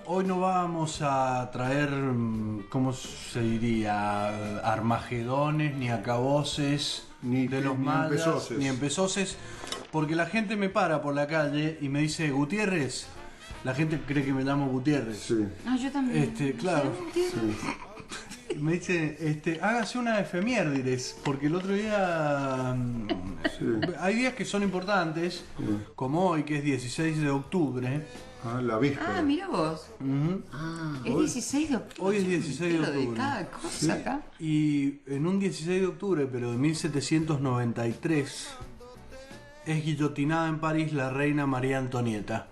Hoy no vamos a traer, ¿cómo se diría? Armagedones, ni acaboses, Ni de los mayas, ni empezoses, porque la gente me para por la calle y me dice, Gutiérrez. La gente cree que me llamo Gutiérrez. Sí. Ah, yo también. Claro. Sí. Me dice, hágase una efemérides, porque el otro día hay días que son importantes, como hoy, que es 16 de octubre. Ah, la víspera. Ah, mira vos. Ujú. Es 16 de octubre. Hoy es 16 de octubre. De cada cosa acá. Y en un 16 de octubre, pero de 1793, es guillotinada en París la reina María Antonieta.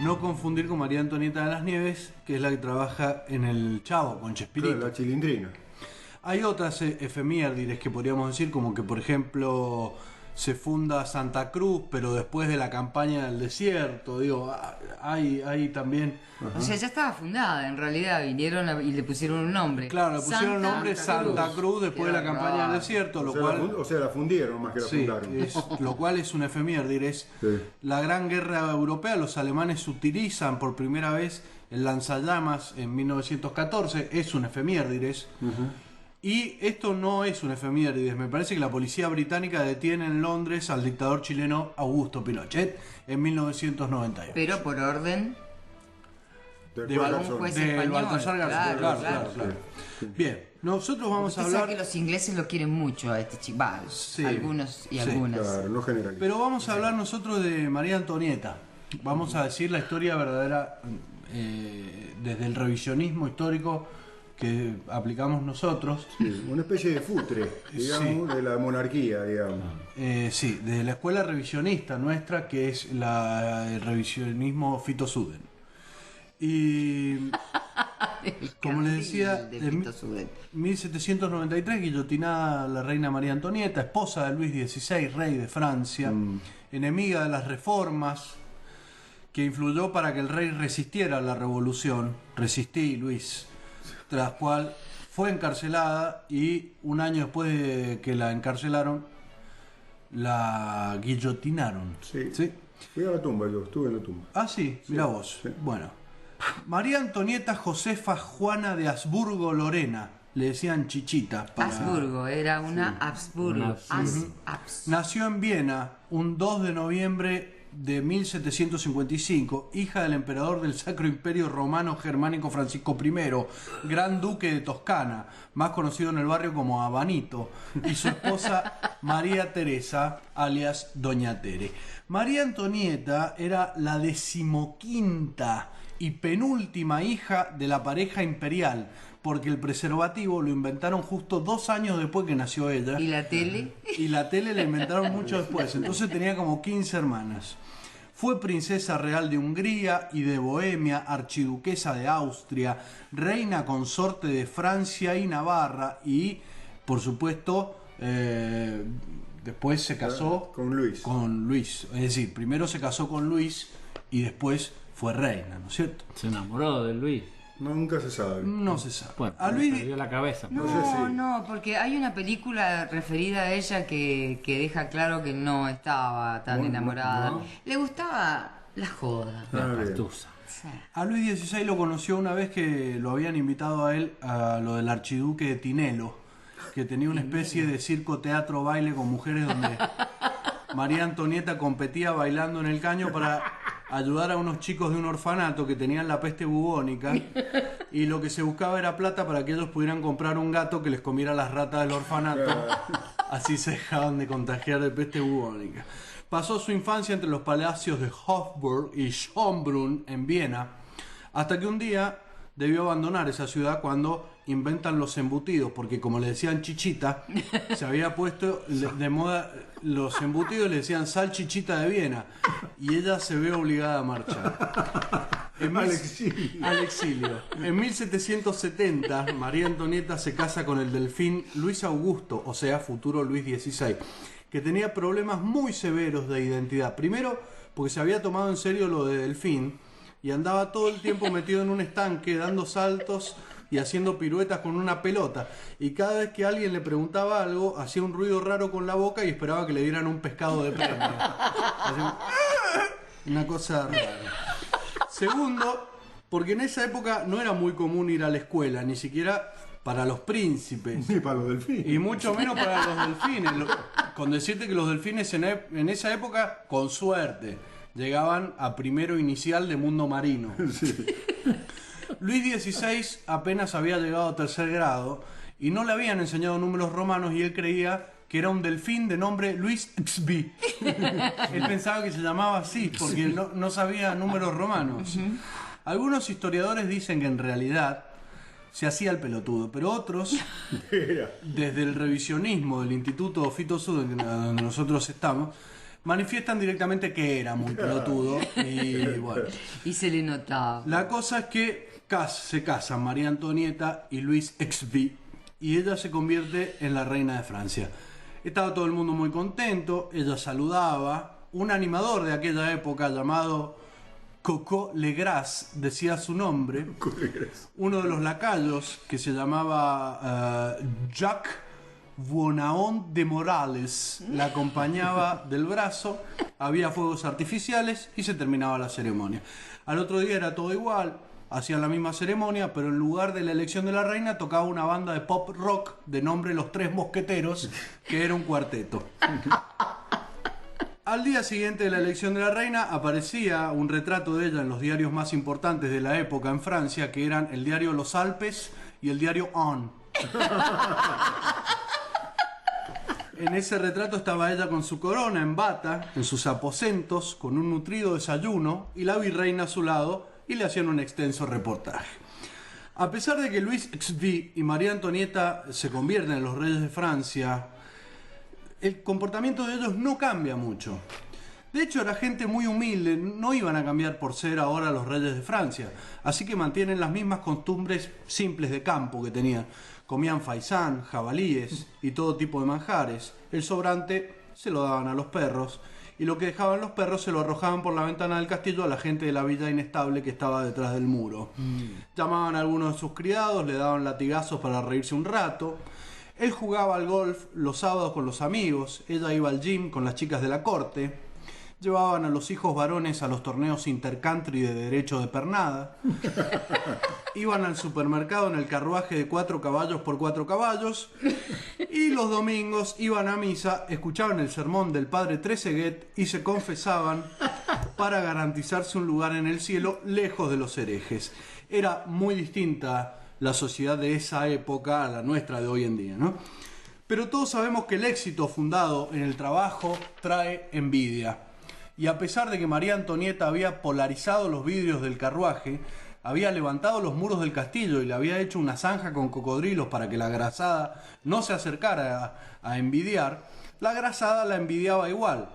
No confundir con María Antonieta de las Nieves, que es la que trabaja en el Chavo, con Chespirito. La chilindrina. Hay otras efemérides que podríamos decir, como que por ejemplo se funda Santa Cruz, pero después de la campaña del desierto. Digo, hay también. O sea, ya estaba fundada, en realidad vinieron y le pusieron un nombre. Claro, le pusieron el nombre Santa Cruz después de la campaña del desierto, lo cual. O sea, la fundieron más que la Sí, fundaron. lo cual es una efeméride. Sí. La Gran Guerra Europea, los alemanes utilizan por primera vez el lanzallamas en 1914, es una efeméride. Y esto no es una efeméride, me parece que la policía británica detiene en Londres al dictador chileno Augusto Pinochet en 1998. Pero por orden De un juez del español. Baltasar Garzón, claro. Sí. Bien, nosotros vamos a Usted sabe hablar. que los ingleses lo quieren mucho a este chico. Sí, Algunos y sí, algunas. Claro, no generaliza. Pero vamos a hablar nosotros de María Antonieta. Vamos a decir la historia verdadera desde el revisionismo histórico que aplicamos nosotros. Sí, una especie de futre, digamos, de la monarquía, digamos. Sí, desde la escuela revisionista nuestra, que es el revisionismo Fito Suden. Y como les decía, de en Fito Suden. 1793 guillotinada la reina María Antonieta, esposa de Luis XVI, rey de Francia, enemiga de las reformas, que influyó para que el rey resistiera a la revolución. Resistí, Luis. Tras cual fue encarcelada y un año después de que la encarcelaron, la guillotinaron. Sí. Fui a la tumba, yo estuve en la tumba. Ah, sí, mira vos. Sí. Bueno, María Antonieta Josefa Juana de Habsburgo Lorena, le decían Chichita. Habsburgo, era una Habsburgo. Nació en Viena un 2 de noviembre de 1755, hija del emperador del Sacro Imperio Romano Germánico Francisco I, gran duque de Toscana, más conocido en el barrio como Abanito, y su esposa María Teresa, alias Doña Tere. María Antonieta era la 15ª y penúltima hija de la pareja imperial, porque el preservativo lo inventaron justo 2 años después que nació ella. ¿Y la tele? Y la tele la inventaron mucho después, entonces tenía como 15 hermanas. Fue princesa real de Hungría y de Bohemia, archiduquesa de Austria, reina consorte de Francia y Navarra y, por supuesto, después se casó Con Luis. Con Luis. Es decir, primero se casó con Luis y después fue reina, ¿no es cierto? Se enamoró de Luis. No, nunca se sabe. No se sabe. Bueno, A le Luis perdió la cabeza. No, No sé si- no, porque hay una película referida a ella que deja claro que no estaba tan No, enamorada. no. Le gustaba la joda. Ah, La bien. pastusa. Sí. A Luis XVI lo conoció una vez que lo habían invitado a él a lo del archiduque de Tinelo, que tenía una especie de circo, teatro, baile con mujeres donde María Antonieta competía bailando en el caño para ayudar a unos chicos de un orfanato que tenían la peste bubónica, y lo que se buscaba era plata para que ellos pudieran comprar un gato que les comiera las ratas del orfanato, así se dejaban de contagiar de peste bubónica. Pasó su infancia entre los palacios de Hofburg y Schönbrunn en Viena, hasta que un día debió abandonar esa ciudad cuando inventan los embutidos, porque como le decían Chichita, se había puesto de moda los embutidos, le decían salchichita de Viena, y ella se ve obligada a marchar. Al exilio. En 1770, María Antonieta se casa con el delfín Luis Augusto, o sea, futuro Luis XVI, que tenía problemas muy severos de identidad. Primero, porque se había tomado en serio lo de delfín y andaba todo el tiempo metido en un estanque, dando saltos y haciendo piruetas con una pelota. Y cada vez que alguien le preguntaba algo, hacía un ruido raro con la boca y esperaba que le dieran un pescado de premio. Una cosa rara. Segundo, porque en esa época no era muy común ir a la escuela, ni siquiera para los príncipes. Ni para los delfines. Y mucho menos para los delfines. Con decirte que los delfines en esa época, con suerte, llegaban a primero inicial de mundo marino. Sí. Luis XVI apenas había llegado a tercer grado y no le habían enseñado números romanos y él creía que era un delfín de nombre Luis XB. Él pensaba que se llamaba así porque no sabía números romanos. Algunos historiadores dicen que en realidad se hacía el pelotudo, pero otros, desde el revisionismo del Instituto Fito Sud, donde nosotros estamos, manifiestan directamente que era muy pelotudo. Y bueno, Y se le notaba. la cosa es que se casan María Antonieta y Luis XV y ella se convierte en la reina de Francia. Estaba todo el mundo muy contento, ella saludaba. Un animador de aquella época llamado Coco Legras decía su nombre. Uno de los lacayos, que se llamaba Jacques Bonaon de Morales, la acompañaba del brazo. Había fuegos artificiales y se terminaba la ceremonia. Al otro día era todo igual, hacían la misma ceremonia, pero en lugar de la elección de la reina tocaba una banda de pop rock de nombre Los Tres Mosqueteros, que era un cuarteto. Al día siguiente de la elección de la reina aparecía un retrato de ella en los diarios más importantes de la época en Francia, que eran el diario Los Alpes y el diario On. En ese retrato estaba ella con su corona en bata, en sus aposentos, con un nutrido desayuno y la virreina a su lado, y le hacían un extenso reportaje. A pesar de que Luis XV y María Antonieta se convierten en los reyes de Francia, el comportamiento de ellos no cambia mucho. De hecho, era gente muy humilde, no iban a cambiar por ser ahora los reyes de Francia, así que mantienen las mismas costumbres simples de campo que tenían. Comían faisán, jabalíes y todo tipo de manjares. El sobrante se lo daban a los perros y lo que dejaban los perros se lo arrojaban por la ventana del castillo a la gente de la villa inestable que estaba detrás del muro. Llamaban a algunos de sus criados, le daban latigazos para reírse un rato. Él jugaba al golf los sábados con los amigos, ella iba al gym con las chicas de la corte. Llevaban a los hijos varones a los torneos intercountry de derecho de pernada. Iban al supermercado en el carruaje de 4 caballos por 4 caballos. Y los domingos iban a misa, escuchaban el sermón del padre Trezeguet y se confesaban para garantizarse un lugar en el cielo lejos de los herejes. Era muy distinta la sociedad de esa época a la nuestra de hoy en día, ¿no? Pero todos sabemos que el éxito fundado en el trabajo trae envidia. Y a pesar de que María Antonieta había polarizado los vidrios del carruaje, había levantado los muros del castillo y le había hecho una zanja con cocodrilos para que la grasada no se acercara a envidiar, la grasada la envidiaba igual.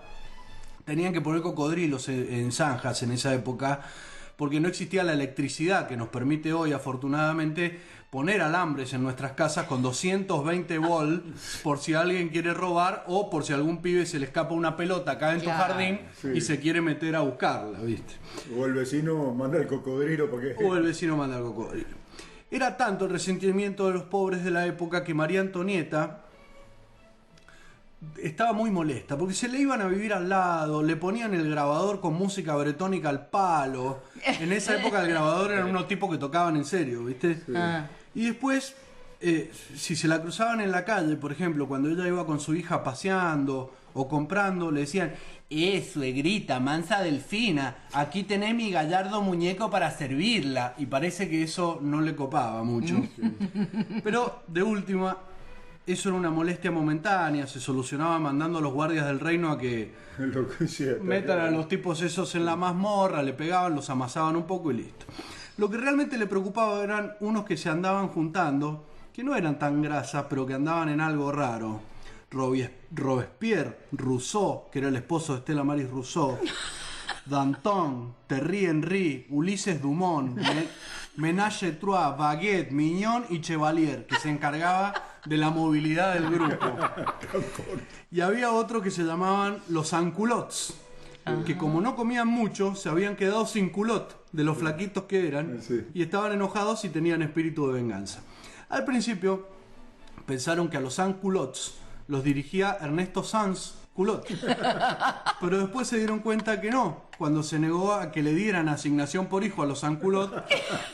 Tenían que poner cocodrilos en zanjas en esa época porque no existía la electricidad que nos permite hoy, afortunadamente, poner alambres en nuestras casas con 220 volts por si alguien quiere robar o por si a algún pibe se le escapa una pelota acá en tu jardín y se quiere meter a buscarla, ¿viste? O el vecino manda el cocodrilo porque... O el vecino manda el cocodrilo. Era tanto el resentimiento de los pobres de la época que María Antonieta estaba muy molesta porque se le iban a vivir al lado, le ponían el grabador con música bretónica al palo. En esa época el grabador eran unos tipos que tocaban en serio, ¿viste? Sí. Y después, si se la cruzaban en la calle, por ejemplo, cuando ella iba con su hija paseando o comprando, le decían: suegrita, mansa delfina, aquí tenés mi gallardo muñeco para servirla. Y parece que eso no le copaba mucho. Pero, de última, eso era una molestia momentánea, se solucionaba mandando a los guardias del reino a que metan a los tipos esos en la mazmorra, le pegaban, los amasaban un poco y listo. Lo que realmente le preocupaba eran unos que se andaban juntando, que no eran tan grasas, pero que andaban en algo raro. Robespierre, Rousseau, que era el esposo de Estela Maris Rousseau, Danton, Thierry Henry, Ulises Dumont, Ménage Trois, Baguette, Mignon y Chevalier, que se encargaba de la movilidad del grupo. Y había otro que se llamaban los Anculots, que como no comían mucho, se habían quedado sin culot de los flaquitos que eran, y estaban enojados y tenían espíritu de venganza. Al principio pensaron que a los Anculots los dirigía Ernesto Sanz, culot. Pero después se dieron cuenta que no, cuando se negó a que le dieran asignación por hijo a los Sans-Culottes,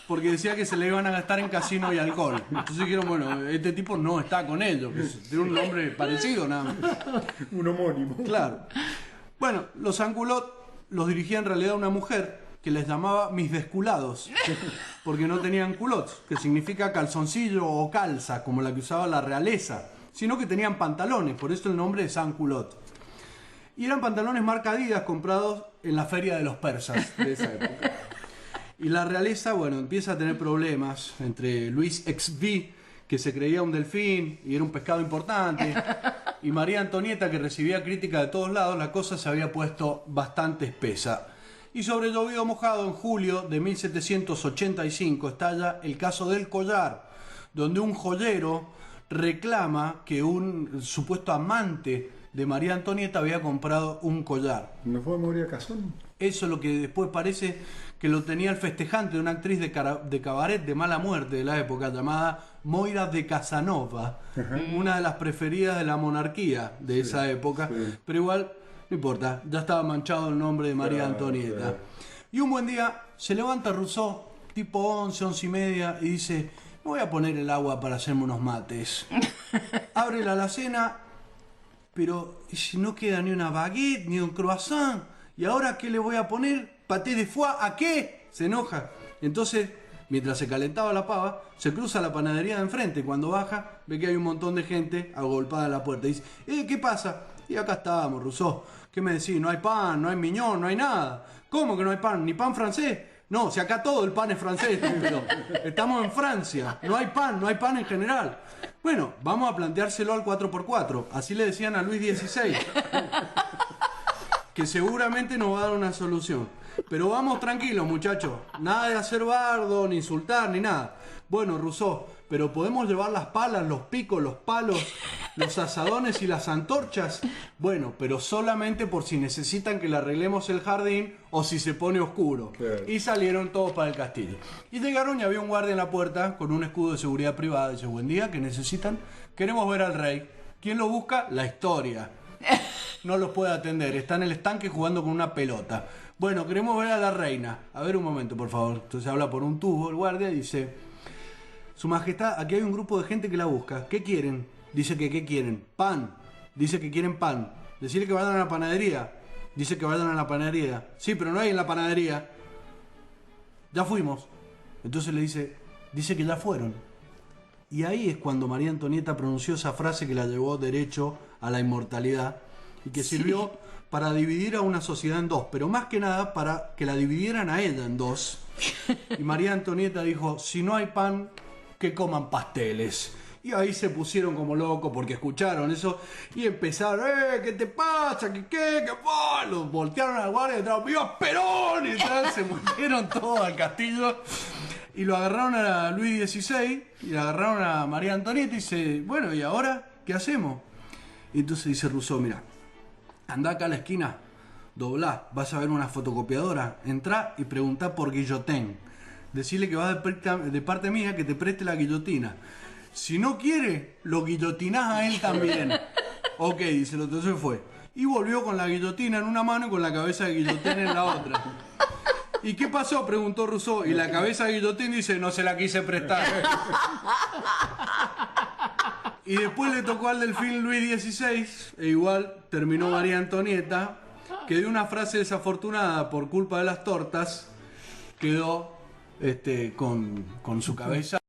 porque decía que se le iban a gastar en casino y alcohol. Entonces dijeron, bueno, este tipo no está con ellos, que tiene un nombre parecido nada más. Un homónimo. Claro. Bueno, los Sans-Culottes los dirigía en realidad una mujer que les llamaba mis desculados, porque no tenían culottes, que significa calzoncillo o calza, como la que usaba la realeza, sino que tenían pantalones, por eso el nombre de Sans-Culottes. Y eran pantalones marca Adidas comprados en la feria de los persas de esa época. Y la realeza, bueno, empieza a tener problemas entre Luis XV, que se creía un delfín y era un pescado importante, y María Antonieta, que recibía crítica de todos lados. La cosa se había puesto bastante espesa. Y sobre llovido mojado, en julio de 1785 estalla el caso del collar, donde un joyero reclama que un supuesto amante de María Antonieta había comprado un collar. ¿No fue Moria Cazón? Eso es lo que después parece que lo tenía el festejante de una actriz de cabaret de mala muerte de la época llamada Moira de Casanova, una de las preferidas de la monarquía de esa época, pero igual no importa, ya estaba manchado el nombre de María Antonieta. Claro. Y un buen día se levanta Rousseau, tipo 11, 11 y media, y dice, me voy a poner el agua para hacerme unos mates. Abre la alacena, pero si no queda ni una baguette, ni un croissant, ¿y ahora qué le voy a poner? ¿Paté de foie? ¿A qué? Se enoja. Entonces, mientras se calentaba la pava, se cruza a la panadería de enfrente. Cuando baja, ve que hay un montón de gente agolpada en la puerta. Y dice, ¿qué pasa? Y acá estábamos, Rousseau. ¿Qué me decís? No hay pan, no hay miñón, no hay nada. ¿Cómo que no hay pan? ¿Ni pan francés? No, si acá todo el pan es francés, pero estamos en Francia. No hay pan en general. Bueno, vamos a planteárselo al 4x4. Así le decían a Luis XVI. Que seguramente nos va a dar una solución. Pero vamos tranquilos, muchachos. Nada de hacer bardo, ni insultar, ni nada. Bueno, Rousseau, pero podemos llevar las palas, los picos, los palos, los asadones y las antorchas. Bueno, pero solamente por si necesitan que le arreglemos el jardín o si se pone oscuro. Claro. Y salieron todos para el castillo. Y llegaron y había un guardia en la puerta con un escudo de seguridad privada. Dice, buen día, ¿qué necesitan? Queremos ver al rey. ¿Quién lo busca? La historia. No los puede atender, está en el estanque jugando con una pelota. Bueno, queremos ver a la reina. A ver un momento, por favor. Entonces habla por un tubo el guardia y dice, Su Majestad, aquí hay un grupo de gente que la busca. ¿Qué quieren? Dice que ¿qué quieren? Pan. Dice que quieren pan. Decirle que vayan a la panadería. Dice que vayan a la panadería. Sí, pero no hay en la panadería. Ya fuimos. Entonces le dice que ya fueron. Y ahí es cuando María Antonieta pronunció esa frase que la llevó derecho a la inmortalidad y que sirvió para dividir a una sociedad en dos, pero más que nada para que la dividieran a ella en dos. Y María Antonieta dijo, si no hay pan, que coman pasteles. Y ahí se pusieron como locos porque escucharon eso y empezaron, ¿qué te pasa? ¿Qué? Los voltearon al guardia y detrás, ¡viva Perón! Y tal, se metieron todos al castillo. Y lo agarraron a Luis XVI y le agarraron a María Antonieta y dice, bueno, ¿y ahora qué hacemos? Y entonces dice Rousseau, mira, andá acá a la esquina, doblá, vas a ver una fotocopiadora, entrá y preguntá por guillotín. Decirle que vas de parte mía que te preste la guillotina. Si no quiere, lo guillotinás a él también. Ok, dice, entonces fue. Y volvió con la guillotina en una mano y con la cabeza de guillotín en la otra. ¿Y qué pasó? Preguntó Rousseau. Y la cabeza de guillotín dice, no se la quise prestar. Y después le tocó al delfín Luis XVI, e igual terminó María Antonieta, que de una frase desafortunada por culpa de las tortas, quedó con su cabeza